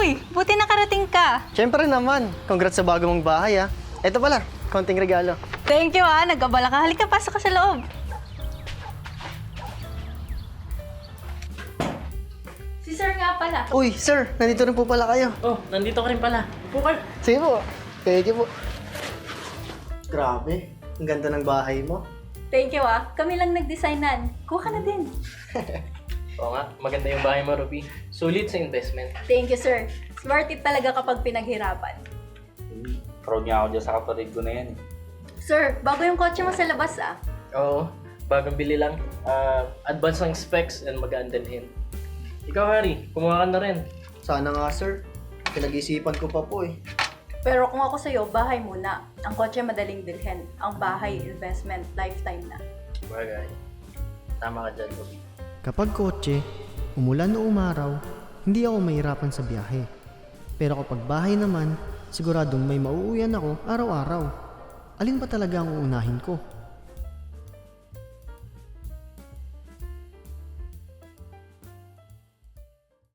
Uy, buti nakarating ka. Siyempre naman. Congrats sa bago mong bahay ah. Ito pala, konting regalo. Thank you nagkabala ka. Halika, pasok ka sa loob. Si sir nga pala. Uy, sir, nandito rin po pala kayo. Oh, nandito ka rin pala. Upo ka. Sige po. Thank you po. Grabe, ang ganda ng bahay mo. Thank you Kami lang nag-designan. Kuha ka na din. Oo nga, maganda yung bahay mo, Ruby. Sulit sa investment. Thank you sir. Smart it talaga kapag pinaghirapan. Proud nga ako dyan sa kapatid ko na yan eh. Sir, bago yung kotse mo sa labas Oo, bagong bili lang. Advance ng specs and magaan-dalhin. Ikaw, Harry, kumuha ka na rin. Sana nga, sir. Pinag-isipan ko pa po eh. Pero kung ako sa'yo, bahay muna. Ang kotse madaling bilhin. Ang bahay, investment, lifetime na. Bagay. Tama ka dyan, Ruby. Kapag kotse, umulan o umaraw, hindi ako mahirapan sa biyahe. Pero kapag bahay naman, siguradong may mauuwian ako araw-araw. Alin ba talaga ang uunahin ko?